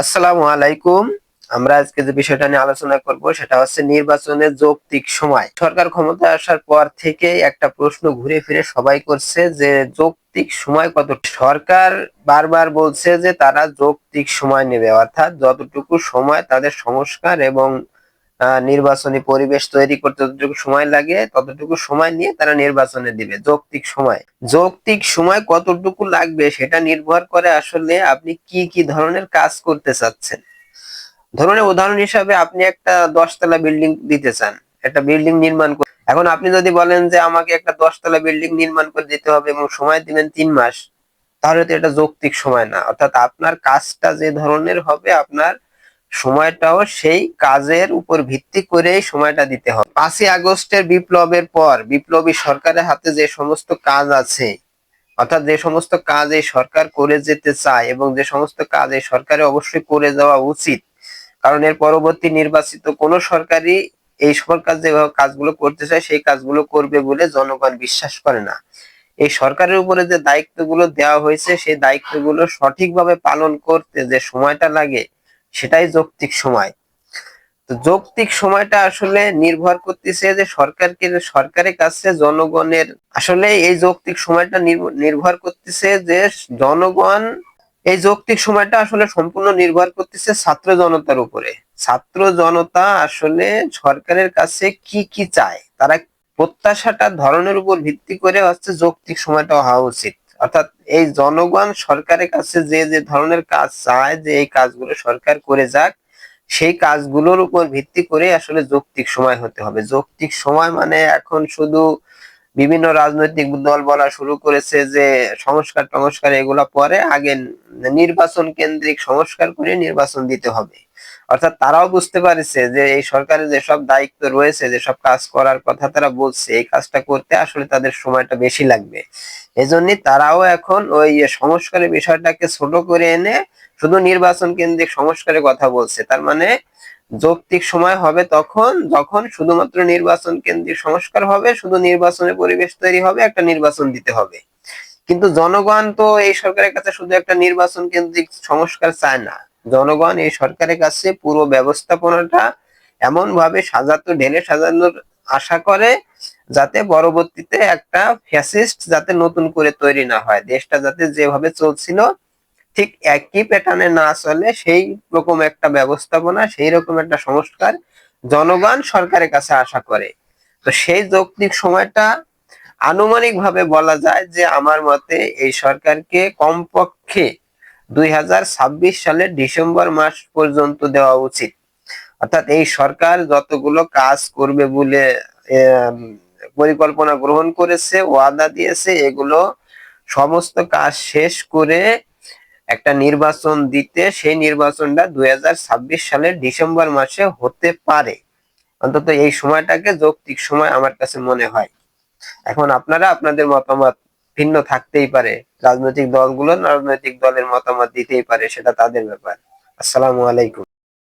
আসসালামু আলাইকুম। আমরা আজকে যে বিষয়টা নিয়ে আলোচনা করব সেটা হচ্ছে নির্বাচনের যৌক্তিক সময়। সরকার ক্ষমতায় আসার পর থেকে একটা প্রশ্ন ঘুরে ফিরে সবাই করছে যে যৌক্তিক সময় কত। সরকার বারবার বলছে যে তারা যৌক্তিক সময় নেবে, অর্থাৎ যতটুকু সময় তাদের সংস্কার এবং নির্বাচনী পরিবেশ তৈরি করতে যতটুকু সময় লাগে ততটুকু সময় নিয়ে তারা নির্বাচনে দিবে। যৌক্তিক সময়, যৌক্তিক সময় কতটুকু লাগবে সেটা নির্ভর করে আসলে আপনি কি কি ধরনের কাজ করতে চাচ্ছেন। ধরুন, উদাহরণ হিসাবে আপনি একটা 10 তলা বিল্ডিং দিতে চান, একটা বিল্ডিং নির্মাণ করে। এখন আপনি যদি বলেন যে আমাকে একটা 10 তলা বিল্ডিং নির্মাণ করে দিতে হবে এবং সময় দিবেন 3 মাস, তাহলে তো এটা যৌক্তিক সময় না। অর্থাৎ আপনার কাজটা যে ধরনের হবে, আপনার সময়টাও সেই কাজের উপর ভিত্তি করেই সময়টা দিতে হবে। 5ই আগস্টের বিপ্লবের পর বিপ্লবী সরকারের হাতে যে সমস্ত কাজ আছে, অর্থাৎ যে সমস্ত কাজ এই সরকার করে যেতে চায় এবং যে সমস্ত কাজ এই সরকারে অবশ্যই করে যাওয়া উচিত, কারণ এর পরবর্তী নির্বাচিত কোন সরকারই এই সরকার যেভাবে কাজগুলো করতে চায় সেই কাজগুলো করবে বলে জনগণ বিশ্বাস করে না। এই সরকারের উপরে যে দায়িত্বগুলো দেওয়া হয়েছে সেই দায়িত্বগুলো সঠিকভাবে পালন করতে যে সময়টা লাগে সেটাই যৌক্তিক সময়। তো যৌক্তিক সময়টা আসলে নির্ভর করতেছে যে সরকারের কাছে জনগণের, আসলে এই যৌক্তিক সময়টা নির্ভর করতেছে যে জনগণ, এই যৌক্তিক সময়টা আসলে সম্পূর্ণ নির্ভর করতেছে ছাত্র জনতার উপরে। ছাত্র জনতা আসলে সরকারের কাছে কি কি চায়, তারা প্রত্যাশাটা ধরনের উপর ভিত্তি করে হচ্ছে যৌক্তিক সময়টা হওয়া উচিত। অর্থাৎ এই জনগণ সরকারের কাছে যে যে ধরনের কাজ চায় যে এই কাজগুলো সরকার করে যাক, সেই কাজগুলোর উপর ভিত্তি করে আসলে যৌক্তিক সময় হতে হবে। যৌক্তিক সময় মানে এখন শুধু বিভিন্ন রাজনৈতিক দল বলা শুরু করেছে যে সংস্কার টংস্কার এগুলা পরে, আগে নির্বাচন কেন্দ্রিক সংস্কার করে নির্বাচন দিতে হবে। অর্থাৎ তারাও বুঝতে পারছে যে এই সরকারের যেসব দায়িত্ব রয়েছে, যেসব কাজ করার কথা তারা বলছে, এই কাজটা করতে আসলে তাদের সময়টা বেশি লাগবে। এজন্যই তারাও এখন ওই সংস্কারের বিষয়টাকে ছোট করে এনে শুধু নির্বাচন কেন্দ্রিক সংস্কারের কথা বলছে। তার মানে যৌক্তিক সময় হবে তখন যখন শুধুমাত্র নির্বাচন কেন্দ্রিক সংস্কার হবে, শুধু নির্বাচনের পরিবেশ তৈরি হবে, একটা নির্বাচন দিতে হবে। কিন্তু জনগণ তো এই সরকারের কাছে শুধু একটা নির্বাচন কেন্দ্রিক সংস্কার চায় না। জনগণ এই সরকারের কাছে পুরো ব্যবস্থাপনাটা এমন ভাবে সাজাতো, ঢেলে সাজানোর আশা করে যাতে পরবর্তীতে একটা ফ্যাসিস্ট যাতে নতুন করে তৈরি না হয়, দেশটা যাতে যেভাবে চলছিল ঠিক একই প্যাটার্নে না চলে, সেই রকম একটা ব্যবস্থাপনা, সেই রকম একটা সংস্কার জনগণ সরকারের কাছে আশা করে। তো সেই যৌক্তিক সময়টা আনুমানিক ভাবে বলা যায় যে আমার মতে এই সরকারকে কমপক্ষে 2026 সালের ডিসেম্বর মাস পর্যন্ত দেওয়া উচিত। অর্থাৎ এই সরকার যতগুলো কাজ করবে বলে পরিকল্পনা গ্রহণ করেছে, ওয়াদা দিয়েছে, এগুলো সমস্ত কাজ শেষ করে একটা নির্বাচন দিতে, সেই নির্বাচনটা 2026 সালের ডিসেম্বর মাসে হতে পারে। অন্তত এই সময়টাকে যৌক্তিক সময় আমার কাছে মনে হয়। এখন আপনারা আপনাদের মতামত ভিন্ন থাকতেই পারে, রাজনৈতিক দলগুলো রাজনৈতিক দলের মতামত দিতেই পারে, সেটা তাদের ব্যাপার। আসসালামু আলাইকুম।